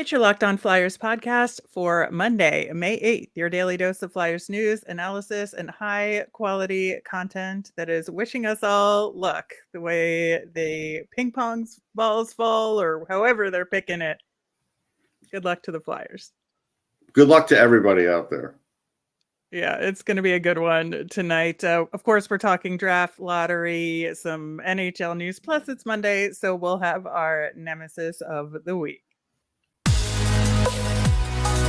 It's your Locked On Flyers podcast for Monday, May 8th, your daily dose of Flyers news, analysis, and high quality content that is wishing us all luck the way the ping pong balls fall or however they're picking it. Good luck to the Flyers. Good luck to everybody out there. Yeah, it's going to be a good one tonight. Of course, we're talking draft lottery, some NHL news, plus it's Monday, so we'll have our nemesis of the week.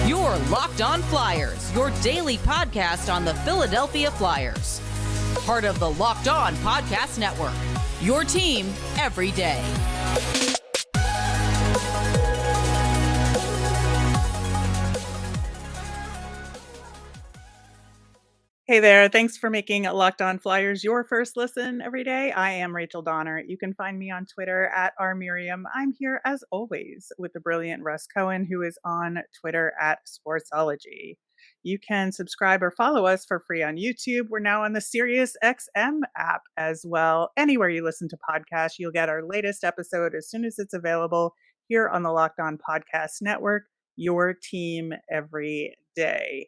You're Locked On Flyers, your daily podcast on the Philadelphia Flyers. Part of the Locked On Podcast Network, your team every day. Hey there, thanks for making Locked On Flyers your first listen every day. I am Rachel Donner. You can find me on Twitter at rmiriam. I'm here as always with the brilliant Russ Cohen, who is on Twitter at Sportsology. You can subscribe or follow us for free on YouTube. We're now on the SiriusXM app as well. Anywhere you listen to podcasts, you'll get our latest episode as soon as it's available here on the Locked On Podcast Network, your team every day.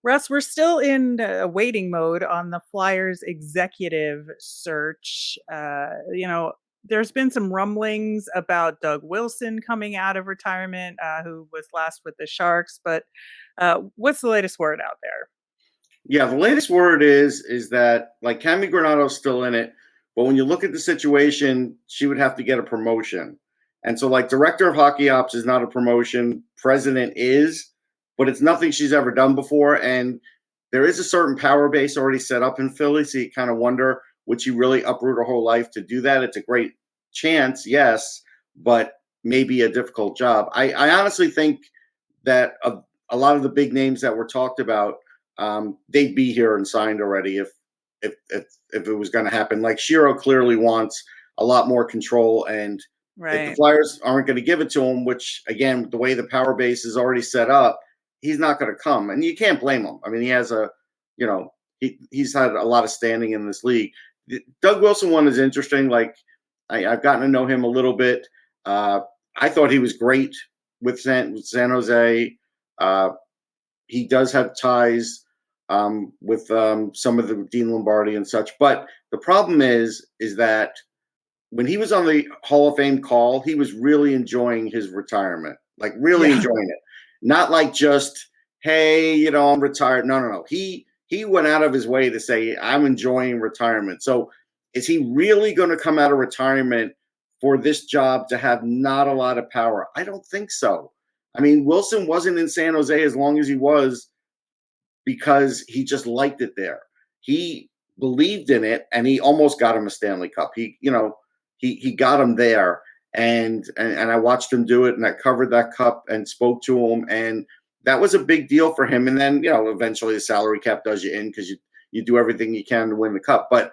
Russ, we're still in waiting mode on the Flyers executive search. There's been some rumblings about Doug Wilson coming out of retirement, who was last with the Sharks. But what's the latest word out there? Yeah, the latest word is that, like, Cami Granado's still in it. But when you look at the situation, she would have to get a promotion. And so, like, director of hockey ops is not a promotion. President is. But it's nothing she's ever done before. And there is a certain power base already set up in Philly. So you kind of wonder, would she really uproot her whole life to do that? It's a great chance, yes, but maybe a difficult job. I honestly think that a lot of the big names that were talked about, they'd be here and signed already if it was going to happen. Like, Shiro clearly wants a lot more control, and if the Flyers aren't going to give it to him, which, again, the way the power base is already set up, he's not going to come, and you can't blame him. I mean, he has he's had a lot of standing in this league. The Doug Wilson one is interesting. Like, I've gotten to know him a little bit. I thought he was great with San Jose. He does have ties with some of the Dean Lombardi and such. But the problem is that when he was on the Hall of Fame call, he was really enjoying his retirement, like really enjoying it. Not like just, hey, I'm retired. No. He went out of his way to say, I'm enjoying retirement. So is he really going to come out of retirement for this job to have not a lot of power? I don't think so. I mean, Wilson wasn't in San Jose as long as he was because he just liked it there. He believed in it, and he almost got him a Stanley Cup. He got him there. And I watched him do it, and I covered that cup and spoke to him, and that was a big deal for him. And then, eventually the salary cap does you in because you do everything you can to win the cup. But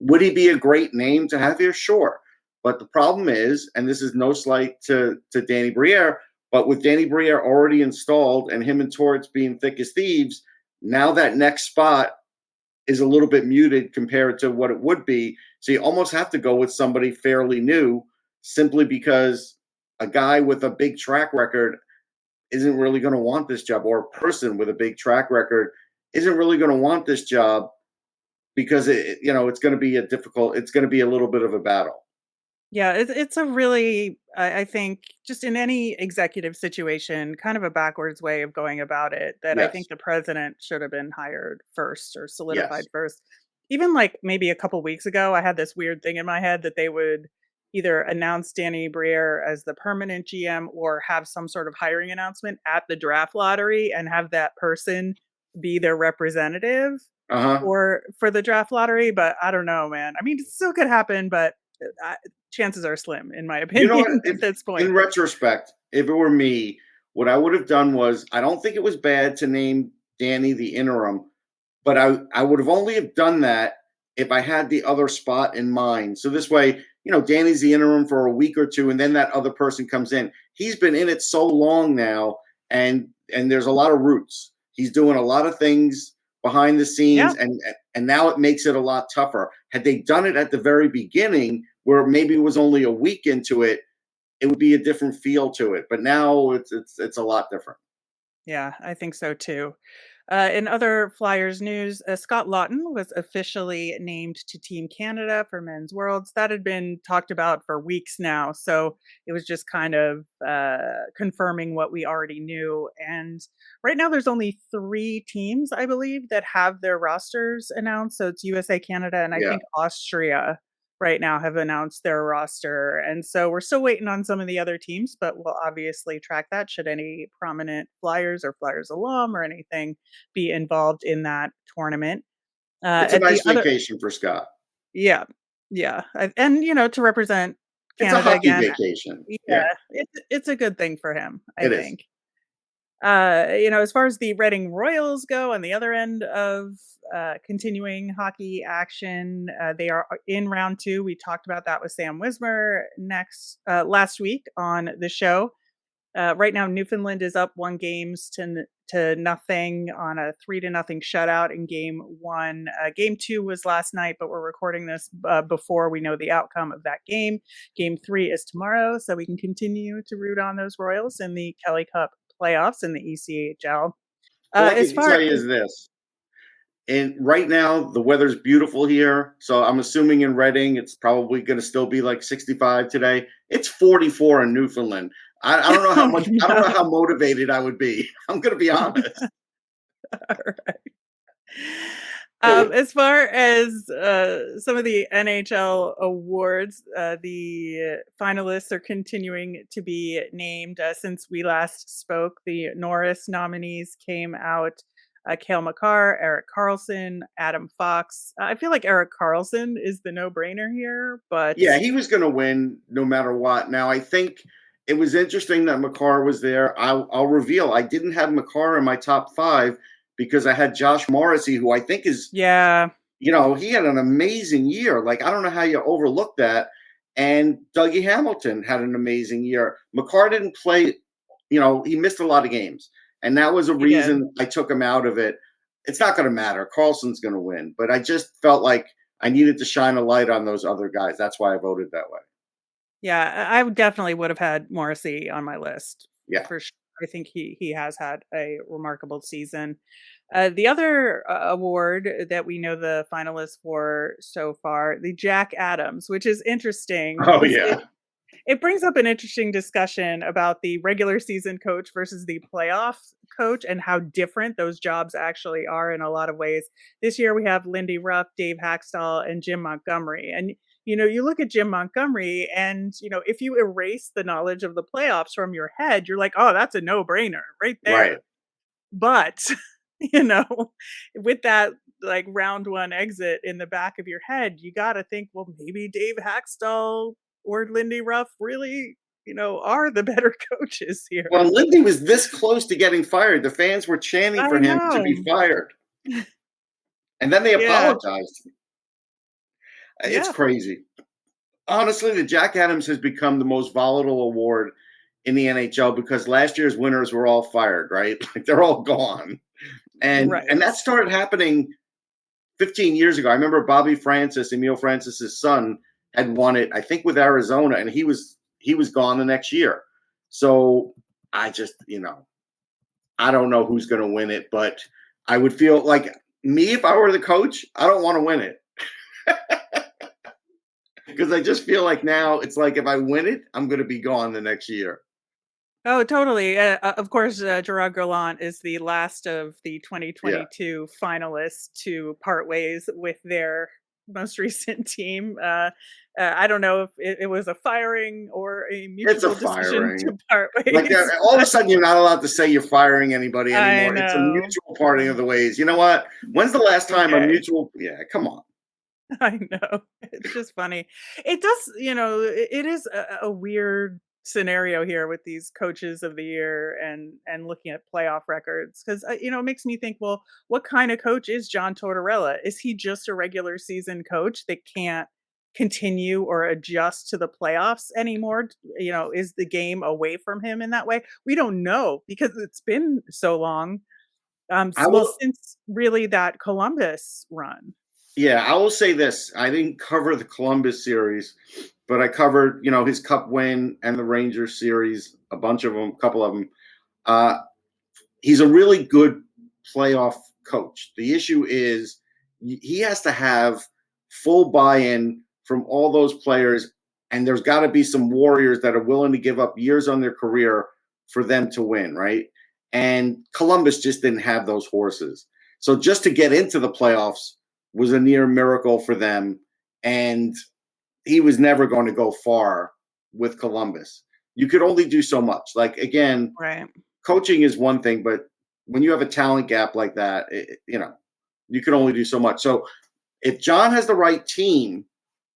would he be a great name to have here? Sure. But the problem is, and this is no slight to Danny Briere, but with Danny Briere already installed and him and Torts being thick as thieves, now that next spot is a little bit muted compared to what it would be. So you almost have to go with somebody fairly new, simply because a guy with a big track record isn't really going to want this job, or a person with a big track record isn't really going to want this job because it's going to be it's going to be a little bit of a battle. Yeah, it's a really, I think, just in any executive situation, kind of a backwards way of going about it, that I think the president should have been hired first or solidified first. Even like maybe a couple weeks ago, I had this weird thing in my head that they would either announce Danny Briere as the permanent GM or have some sort of hiring announcement at the draft lottery and have that person be their representative for the draft lottery. But I don't know, man. I mean, it still could happen, but chances are slim, in my opinion, at this point. In retrospect, if it were me, what I would have done was, I don't think it was bad to name Danny the interim, but I would have only have done that if I had the other spot in mind. So this way, Danny's the interim for a week or two, and then that other person comes in. He's been in it so long now, and there's a lot of roots. He's doing a lot of things behind the scenes, and now it makes it a lot tougher. Had they done it at the very beginning, where maybe it was only a week into it, it would be a different feel to it. But now it's a lot different. Yeah, I think so too. In other Flyers news, Scott Laughton was officially named to Team Canada for Men's Worlds. That had been talked about for weeks now, so it was just kind of confirming what we already knew. And right now, there's only 3 teams, I believe, that have their rosters announced. So it's USA, Canada, and I Yeah. think Austria right now have announced their roster. And so we're still waiting on some of the other teams, but we'll obviously track that should any prominent Flyers or Flyers alum or anything be involved in that tournament. It's a At nice the other, vacation for Scott. yeah, yeah, and to represent It's a Canada hockey again, vacation. yeah, Yeah, it's a good thing for him, I it is. think. As far as the Reading Royals go on the other end of continuing hockey action, they are in round 2. We talked about that with Sam Wismer last week on the show. Right now, Newfoundland is up 1 game to nothing on a 3-0 shutout in game 1. Game 2 was last night, but we're recording this before we know the outcome of that game. Game 3 is tomorrow, so we can continue to root on those Royals in the Kelly Cup playoffs in the ECHL. All I As can far tell you is this. And right now, the weather's beautiful here. So I'm assuming in Reading, it's probably going to still be like 65 today. It's 44 in Newfoundland. I don't know how much, I don't know how motivated I would be. I'm going to be honest. All right. As far as some of the NHL awards, the finalists are continuing to be named. Since we last spoke, the Norris nominees came out. Cale Makar, Eric Carlson, Adam Fox. I feel like Eric Carlson is the no-brainer here, but Yeah, he was going to win no matter what. Now, I think it was interesting that Makar was there. I'll reveal I didn't have Makar in my top 5 because I had Josh Morrissey, who I think is, yeah, he had an amazing year. Like, I don't know how you overlook that. And Dougie Hamilton had an amazing year. Makar didn't play, he missed a lot of games. And that was a he did. reason I took him out of it. It's not going to matter. Carlson's going to win. But I just felt like I needed to shine a light on those other guys. That's why I voted that way. Yeah, I definitely would have had Morrissey on my list Yeah. for sure. I think he has had a remarkable season. The other award that we know the finalists for so far, the Jack Adams, which is interesting. Oh, yeah. It brings up an interesting discussion about the regular season coach versus the playoff coach and how different those jobs actually are in a lot of ways. This year we have Lindy Ruff, Dave Haxtell, and Jim Montgomery. And you look at Jim Montgomery and, if you erase the knowledge of the playoffs from your head, you're like, oh, that's a no-brainer right there. Right. But, with that like round 1 exit in the back of your head, you got to think, well, maybe Dave Haxtell or Lindy Ruff really, are the better coaches here. Well, Lindy was this close to getting fired. The fans were chanting for him to be fired. And then they apologized. It's crazy. Honestly, the Jack Adams has become the most volatile award in the NHL because last year's winners were all fired, right? Like they're all gone. And that started happening 15 years ago. I remember Bobby Francis, Emile Francis's son, had won it, I think, with Arizona, and he was gone the next year. So I just, I don't know who's going to win it, but I would feel like me, if I were the coach, I don't want to win it. Because I just feel like now it's like if I win it, I'm going to be gone the next year. Oh, totally. Of course, Gerard Gallant is the last of the 2022 finalists to part ways with their most recent team. I don't know if it was a firing or a mutual decision to part ways. Like all of a sudden, you're not allowed to say you're firing anybody anymore. It's a mutual parting of the ways. You know what? When's the last time a mutual? Yeah, come on. I know. It's just funny. It does, it is a weird scenario here with these coaches of the year and looking at playoff records because it makes me think, well, what kind of coach is John Tortorella? Is he just a regular season coach that can't continue or adjust to the playoffs anymore? Is the game away from him in that way? We don't know because it's been so long. Since really that Columbus run. Yeah, I will say this. I didn't cover the Columbus series, but I covered, his Cup win and the Rangers series, a couple of them. He's a really good playoff coach. The issue is he has to have full buy-in from all those players, and there's got to be some warriors that are willing to give up years on their career for them to win, right? And Columbus just didn't have those horses. So just to get into the playoffs was a near miracle for them, and he was never going to go far with Columbus. You could only do so much. Like, again, Right. coaching is one thing, but when you have a talent gap like that, you can only do so much. So if John has the right team,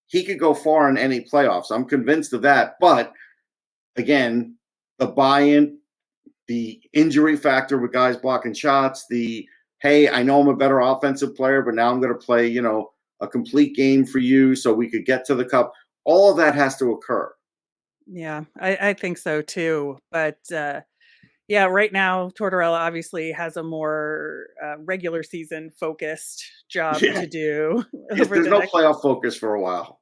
he could go far in any playoffs. I'm convinced of that. But again, the buy-in, the injury factor with guys blocking shots, hey, I know I'm a better offensive player, but now I'm going to play, a complete game for you so we could get to the Cup. All of that has to occur. Yeah, I think so too. But yeah, right now, Tortorella obviously has a more regular season focused job to do. There's no playoff focus for a while.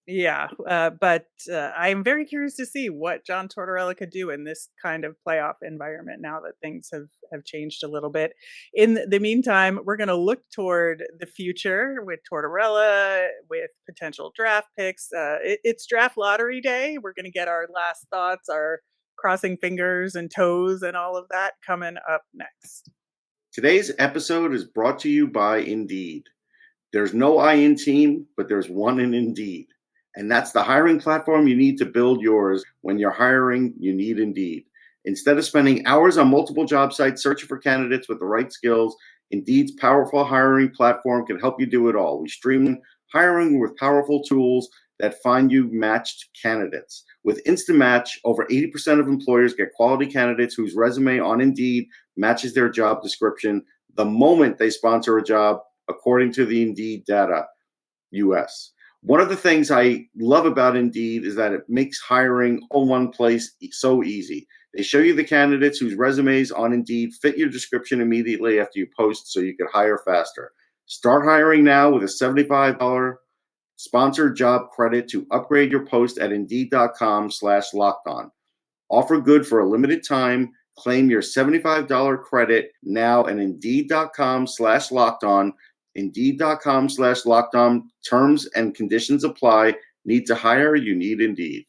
Yeah, but I'm very curious to see what John Tortorella could do in this kind of playoff environment now that things have changed a little bit. In the meantime, we're going to look toward the future with Tortorella, with potential draft picks. It's draft lottery day. We're going to get our last thoughts, our crossing fingers and toes and all of that coming up next. Today's episode is brought to you by Indeed. There's no I in team, but there's one in Indeed. And that's the hiring platform you need to build yours. When you're hiring, you need Indeed. Instead of spending hours on multiple job sites searching for candidates with the right skills, Indeed's powerful hiring platform can help you do it all. We streamline hiring with powerful tools that find you matched candidates. With Instant Match, over 80% of employers get quality candidates whose resume on Indeed matches their job description the moment they sponsor a job, according to the Indeed data US. One of the things I love about Indeed is that it makes hiring all one place so easy. They show you the candidates whose resumes on Indeed fit your description immediately after you post so you could hire faster. Start hiring now with a $75 sponsored job credit to upgrade your post at Indeed.com/lockedon. Offer good for a limited time. Claim your $75 credit now at Indeed.com/lockedon. Indeed.com/lockedon. Terms and conditions apply. Need to hire? You need Indeed.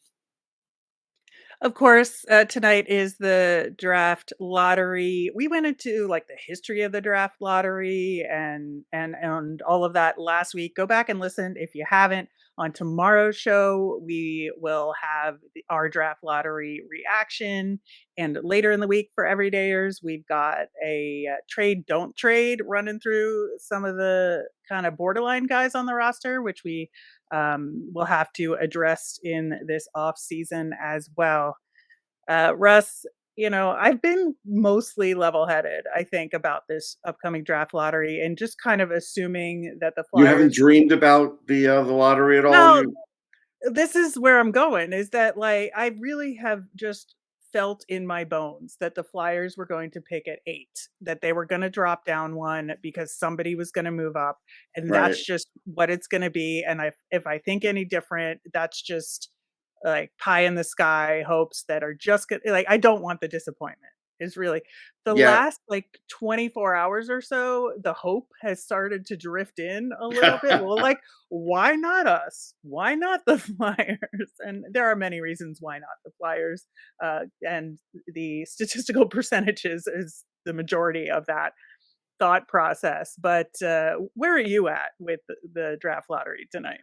Of course, tonight is the draft lottery. We went into like the history of the draft lottery and all of that last week. Go back and listen if you haven't. On tomorrow's show, we will have our draft lottery reaction. And later in the week for everydayers, we've got a trade, don't trade running through some of the kind of borderline guys on the roster, which we will have to address in this off season as well. Russ, I've been mostly level-headed, I think, about this upcoming draft lottery and just kind of assuming that the Flyers. You haven't dreamed about the lottery at all? No, this is where I'm going, is that like I really have just felt in my bones that the Flyers were going to pick at 8, that they were going to drop down one because somebody was going to move up, and that's just what it's going to be. And if I think any different, that's just like pie in the sky hopes that are just good. Like, I don't want the disappointment. Is really the last like 24 hours or so, the hope has started to drift in a little bit. Well, like, why not us? Why not the Flyers? And there are many reasons why not the Flyers. And the statistical percentages is the majority of that thought process. But where are you at with the draft lottery tonight?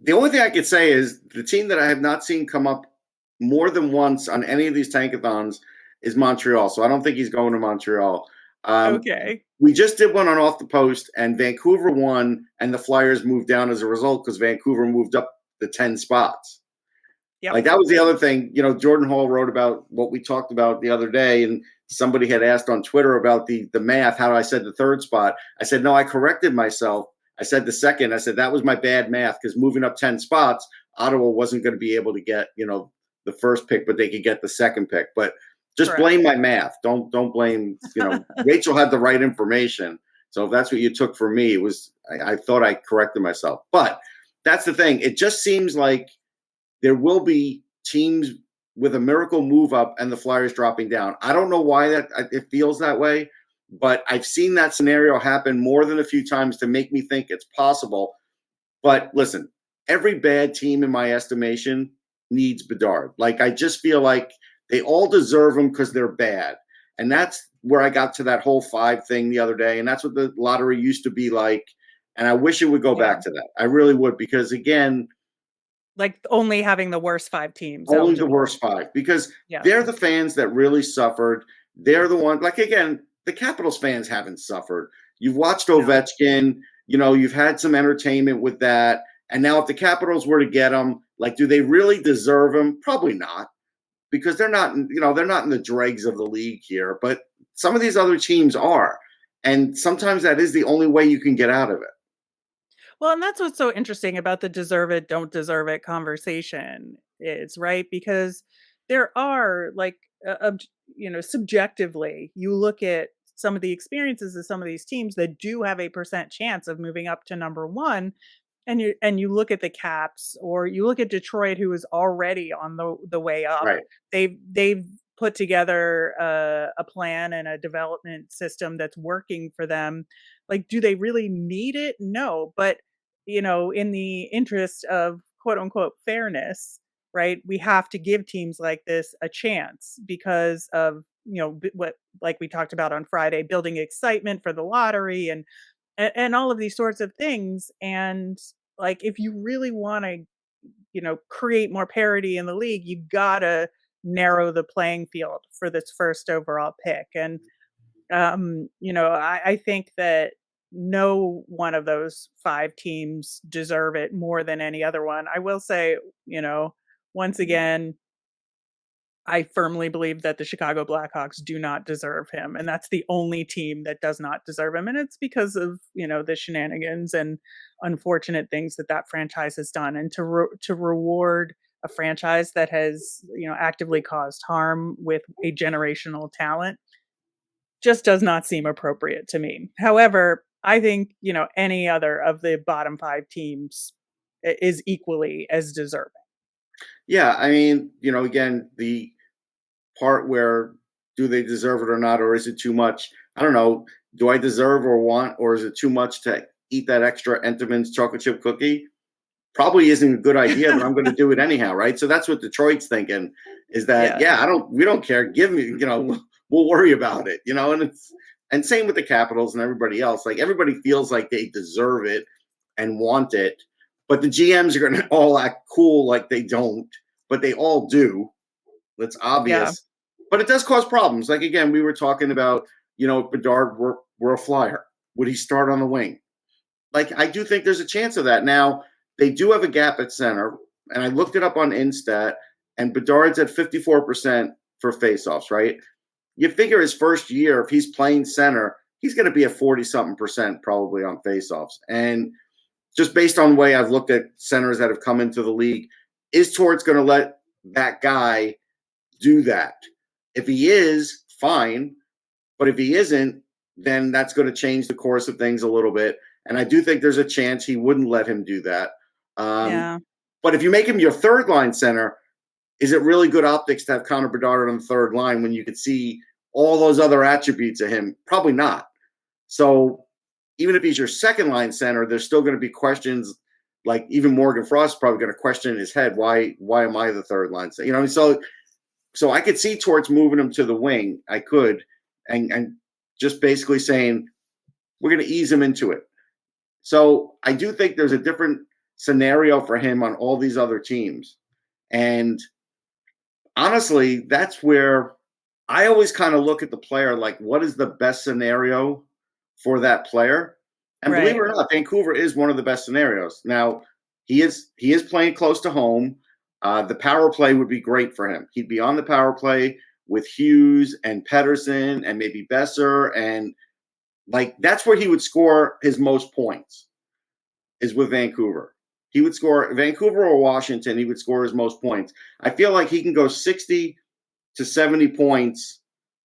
The only thing I could say is the team that I have not seen come up more than once on any of these tankathons is Montreal. So I don't think he's going to Montreal. Okay. We just did one on Off the Post, and Vancouver won, and the Flyers moved down as a result because Vancouver moved up the 10 spots. Yep. Like, that was the other thing. Jordan Hall wrote about what we talked about the other day, and somebody had asked on Twitter about the math, how I said the third spot. I said, no, I corrected myself. I said the second. I said that was my bad math because moving up 10 spots, Ottawa wasn't going to be able to get, the first pick, but they could get the second pick. But just blame my math. Don't blame, Rachel had the right information. So if that's what you took from me, I thought I corrected myself. But that's the thing. It just seems like there will be teams with a miracle move up and the Flyers dropping down. I don't know why it feels that way, but I've seen that scenario happen more than a few times to make me think it's possible. But listen, every bad team in my estimation needs Bedard. Like, I just feel like they all deserve him because they're bad. And that's where I got to that whole 5 thing the other day. And that's what the lottery used to be like. And I wish it would go back to that. I really would, because again, like only having the worst 5 teams. only eligible. the worst 5, because they're the fans that really suffered. They're the one, like, again, the Capitals fans haven't suffered. You've watched Ovechkin, you've had some entertainment with that. And now if the Capitals were to get him, like, do they really deserve him? Probably not, because they're not, they're not in the dregs of the league here. But some of these other teams are. And sometimes that is the only way you can get out of it. Well, and that's what's so interesting about the deserve it, don't deserve it conversation is, right? Because there are, like, subjectively, you look at some of the experiences of some of these teams that do have a percent chance of moving up to number 1. And you look at the Caps, or you look at Detroit, who is already on the way up. Right. They've put together a plan and a development system that's working for them. Like, do they really need it? No, but in the interest of quote unquote fairness, right? We have to give teams like this a chance because of what, like we talked about on Friday, building excitement for the lottery and all of these sorts of things. And like, if you really want to, create more parity in the league, you gotta narrow the playing field for this first overall pick. And, I think that no one of those 5 teams deserve it more than any other one. I will say, once again, I firmly believe that the Chicago Blackhawks do not deserve him. And that's the only team that does not deserve him. And it's because of, the shenanigans and unfortunate things that franchise has done. And to reward a franchise that has, actively caused harm with a generational talent just does not seem appropriate to me. However, I think, any other of the bottom 5 teams is equally as deserving. Yeah. I mean, again, the part where do they deserve it or not, or is it too much? I don't know. Do I deserve or want, or is it too much to eat that extra Entenmann's chocolate chip cookie? Probably isn't a good idea, but I'm going to do it anyhow, right? So that's what Detroit's thinking, is that we don't care. Give me, we'll worry about it, and same with the Capitals and everybody else. Like, everybody feels like they deserve it and want it, but the GMs are going to all act cool like they don't, but they all do. That's obvious. But it does cause problems. Like, again, we were talking about, if Bedard were a Flyer, would he start on the wing? Like, I do think there's a chance of that. Now, they do have a gap at center, and I looked it up on Instat, and Bedard's at 54% for faceoffs, right? You figure his first year, if he's playing center, he's going to be at 40-something% probably on faceoffs. And just based on the way I've looked at centers that have come into the league, is Torts going to let that guy do that? If he is, fine. But if he isn't, then that's going to change the course of things a little bit. And I do think there's a chance he wouldn't let him do that. But if you make him your third line center, is it really good optics to have Connor Bedard on the third line when you could see all those other attributes of him? Probably not. So even if he's your second line center, there's still going to be questions. Like, even Morgan Frost is probably going to question in his head, why am I the third line center? So I could see Torts moving him to the wing. I could, and just basically saying, we're going to ease him into it. So I do think there's a different scenario for him on all these other teams. And honestly, that's where I always kind of look at the player, like, what is the best scenario for that player? And believe it or not, Vancouver is one of the best scenarios. Now, he is playing close to home. The power play would be great for him. He'd be on the power play with Hughes and Pedersen and maybe Besser. And, like, that's where he would score his most points, is with Vancouver. He would score Vancouver or Washington. He would score his most points. I feel like he can go 60 to 70 points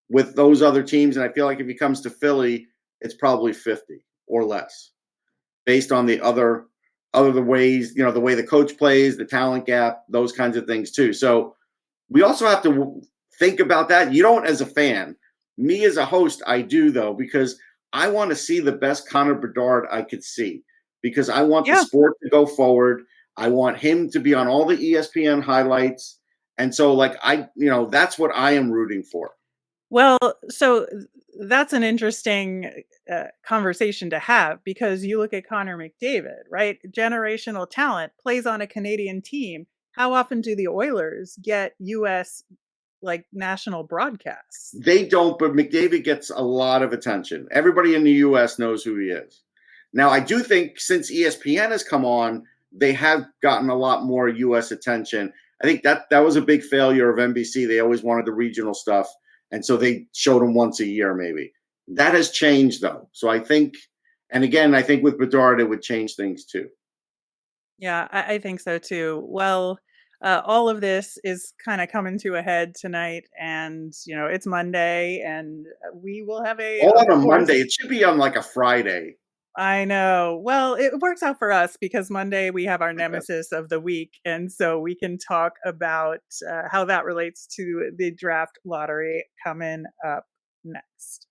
with those other teams. And I feel like if he comes to Philly, it's probably 50 or less based on the other other ways, the way the coach plays, the talent gap, those kinds of things too. So we also have to think about that. You don't as a fan. Me as a host, I do though, because I want to see the best Connor Bedard I could see, because I want the Yeah. sport to go forward. I want him to be on all the ESPN highlights. And so that's what I am rooting for. Well, so that's an interesting conversation to have, because you look at Connor McDavid, right? Generational talent, plays on a Canadian team. How often do the Oilers get US national broadcasts? They don't, but McDavid gets a lot of attention. Everybody in the US knows who he is. Now, I do think since ESPN has come on, they have gotten a lot more US attention. I think that was a big failure of NBC. They always wanted the regional stuff, and so they showed him once a year maybe. That has changed though. So I think with Bedard, it would change things too. Yeah, I think so too. Well, all of this is kind of coming to a head tonight, and it's Monday, and we will have All of on a course. Monday. It should be on like a Friday. I know. Well, it works out for us because Monday we have our Nemesis of the week, and so we can talk about how that relates to the draft lottery coming up next.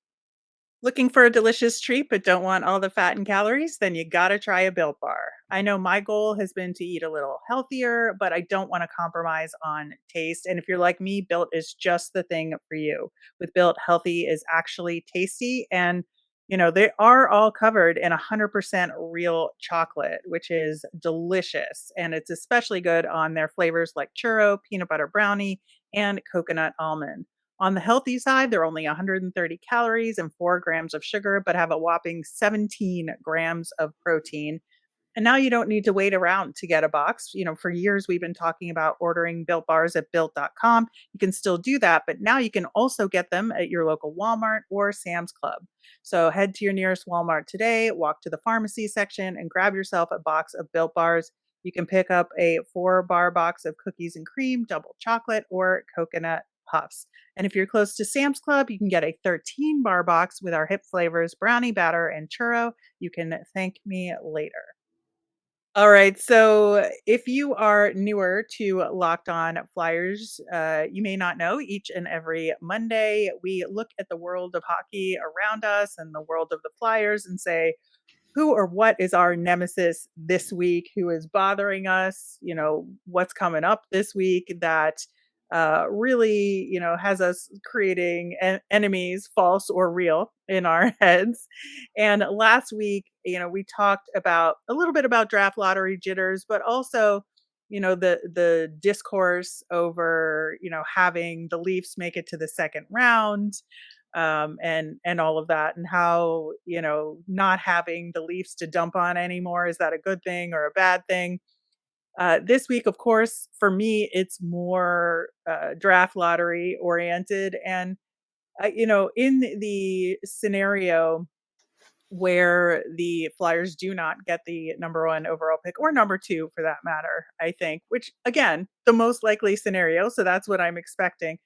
Looking for a delicious treat but don't want all the fat and calories? Then you gotta try a Built Bar. I know my goal has been to eat a little healthier, but I don't want to compromise on taste. And if you're like me, Built is just the thing for you. With Built, healthy is actually tasty, and they are all covered in 100% real chocolate, which is delicious. And it's especially good on their flavors like churro, peanut butter brownie, and coconut almond. On the healthy side, they're only 130 calories and 4 grams of sugar, but have a whopping 17 grams of protein. And now you don't need to wait around to get a box. For years we've been talking about ordering Built Bars at built.com. You can still do that, but now you can also get them at your local Walmart or Sam's Club. So head to your nearest Walmart today, walk to the pharmacy section, and grab yourself a box of Built Bars. You can pick up a 4-bar box of cookies and cream, double chocolate, or coconut puffs. And if you're close to Sam's Club, you can get a 13-bar box with our hip flavors, brownie batter and churro. You can thank me later. All right. So if you are newer to Locked On Flyers, you may not know each and every Monday we look at the world of hockey around us and the world of the Flyers and say, who or what is our nemesis this week? Who is bothering us? What's coming up this week that really, has us creating enemies, false or real, in our heads. And last week, we talked about a little bit about draft lottery jitters, but also, the discourse over, having the Leafs make it to the second round, and all of that, and how, not having the Leafs to dump on anymore, is that a good thing or a bad thing? This week, of course, for me, it's more draft lottery oriented. And, in the scenario where the Flyers do not get the number 1 overall pick, or number 2 for that matter, I think, which again, the most likely scenario. So that's what I'm expecting.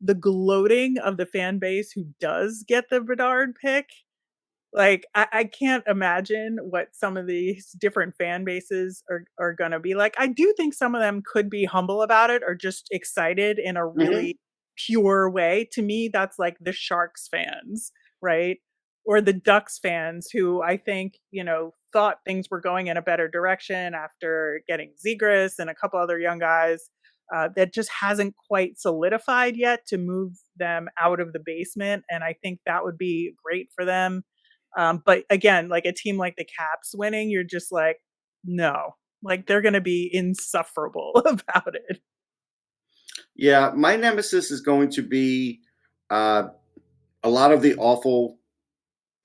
The gloating of the fan base who does get the Bedard pick. I can't imagine what some of these different fan bases are gonna be like. I do think some of them could be humble about it or just excited in a really pure way. To me, that's like the Sharks fans, right? Or the Ducks fans who I think, thought things were going in a better direction after getting Zegras and a couple other young guys, that just hasn't quite solidified yet to move them out of the basement. And I think that would be great for them. But again, like a team like the Caps winning, you're just like, no, like they're going to be insufferable about it. Yeah, my nemesis is going to be a lot of the awful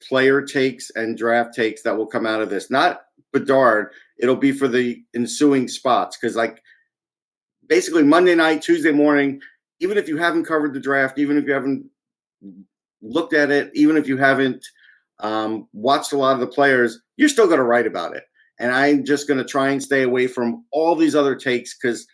player takes and draft takes that will come out of this. Not Bedard, it'll be for the ensuing spots. Because basically Monday night, Tuesday morning, even if you haven't covered the draft, even if you haven't looked at it, even if you haven't watched a lot of the players, you're still going to write about it. And I'm just going to try and stay away from all these other takes because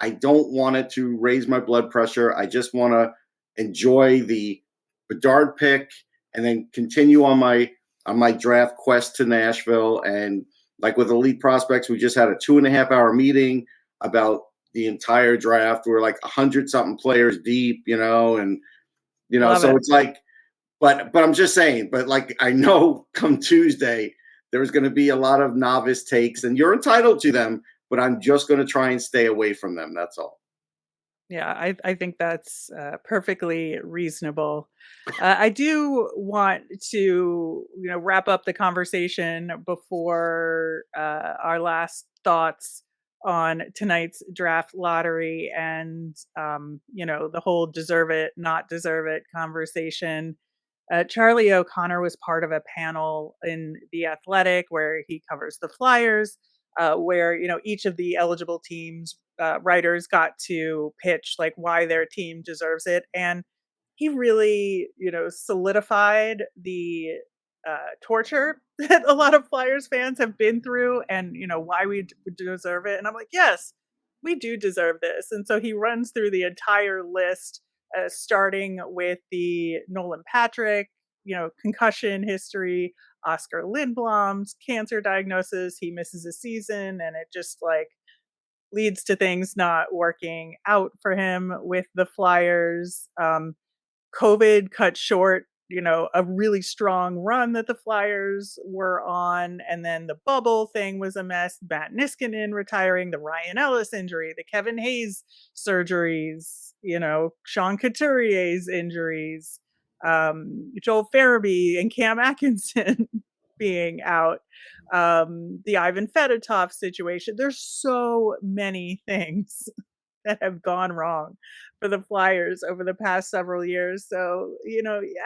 I don't want it to raise my blood pressure. I just want to enjoy the Bedard pick and then continue on my draft quest to Nashville and like with elite prospects, we just had a 2.5 hour meeting about the entire draft. We're like 100-something players deep, and Love so it. it's like, but I'm just saying, but like I know come Tuesday there's going to be a lot of novice takes, and you're entitled to them, but I'm just going to try and stay away from them. That's all. Yeah, I think that's perfectly reasonable. I do want to, wrap up the conversation before our last thoughts on tonight's draft lottery and, the whole deserve it, not deserve it conversation. Charlie O'Connor was part of a panel in The Athletic where he covers the Flyers, where each of the eligible teams writers got to pitch like why their team deserves it, and he really solidified the torture that a lot of Flyers fans have been through, and why we deserve it. And I'm like, yes, we do deserve this. And so he runs through the entire list, starting with the Nolan Patrick, concussion history, Oscar Lindblom's cancer diagnosis. He misses a season, and it just like leads to things not working out for him with the Flyers. COVID cut short, a really strong run that the Flyers were on. And then the bubble thing was a mess. Matt Niskanen retiring, the Ryan Ellis injury, the Kevin Hayes surgeries, Sean Couturier's injuries, Joel Farabee and Cam Atkinson being out, the Ivan Fedotov situation. There's so many things that have gone wrong for the Flyers over the past several years. So,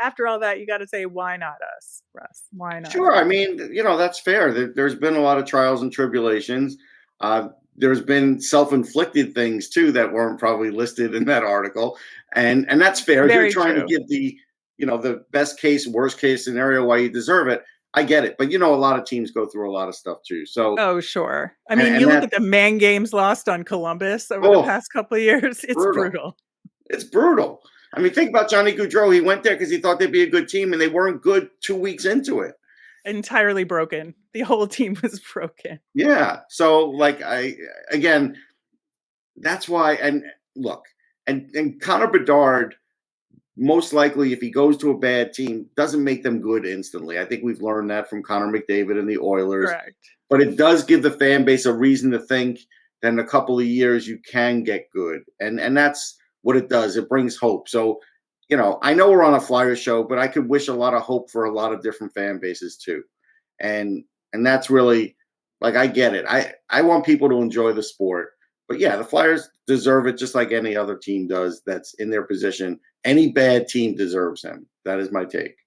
after all that, you got to say, why not us, Russ? Why not Sure. us? I mean, that's fair. There's been a lot of trials and tribulations. There's been self-inflicted things too that weren't probably listed in that article, and that's fair. You're Very trying to true. give the best case, worst case scenario why you deserve it. I get it, but a lot of teams go through a lot of stuff too. So, Oh, sure. I mean, and you look that at the man games lost on Columbus over the past couple of years. It's brutal. brutal. It's brutal. I mean, think about Johnny Gaudreau. He went there because he thought they'd be a good team, and they weren't good 2 weeks into it. Entirely broken. The whole team was broken. Yeah. So, like, that's why. And look, and Connor Bedard, most likely, if he goes to a bad team, doesn't make them good instantly. I think we've learned that from Connor McDavid and the Oilers. Correct. But it does give the fan base a reason to think that in a couple of years you can get good, and that's what it does. It brings hope. So, I know we're on a Flyer show, but I could wish a lot of hope for a lot of different fan bases too, and that's really, like, I get it. I want people to enjoy the sport, but yeah, the Flyers deserve it just like any other team does that's in their position. Any bad team deserves him. That is my take.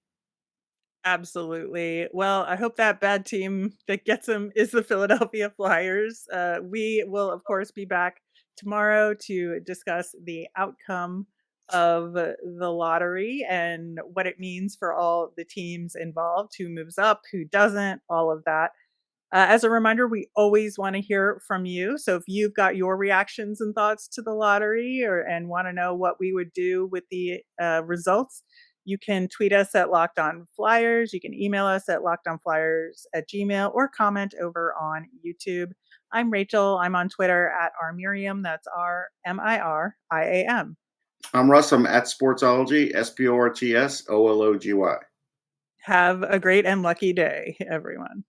Absolutely. Well, I hope that bad team that gets him is the Philadelphia Flyers. We will, of course, be back tomorrow to discuss the outcome of the lottery and what it means for all the teams involved, who moves up, who doesn't, all of that. As a reminder, we always want to hear from you. So if you've got your reactions and thoughts to the lottery and want to know what we would do with the results, you can tweet us at Locked On Flyers. You can email us at lockedonflyers@gmail.com or comment over on YouTube. I'm Rachel. I'm on Twitter at rmiriam. That's RMIRIAM. I'm Russ. I'm at Sportsology, SPORTSOLOGY. Have a great and lucky day, everyone.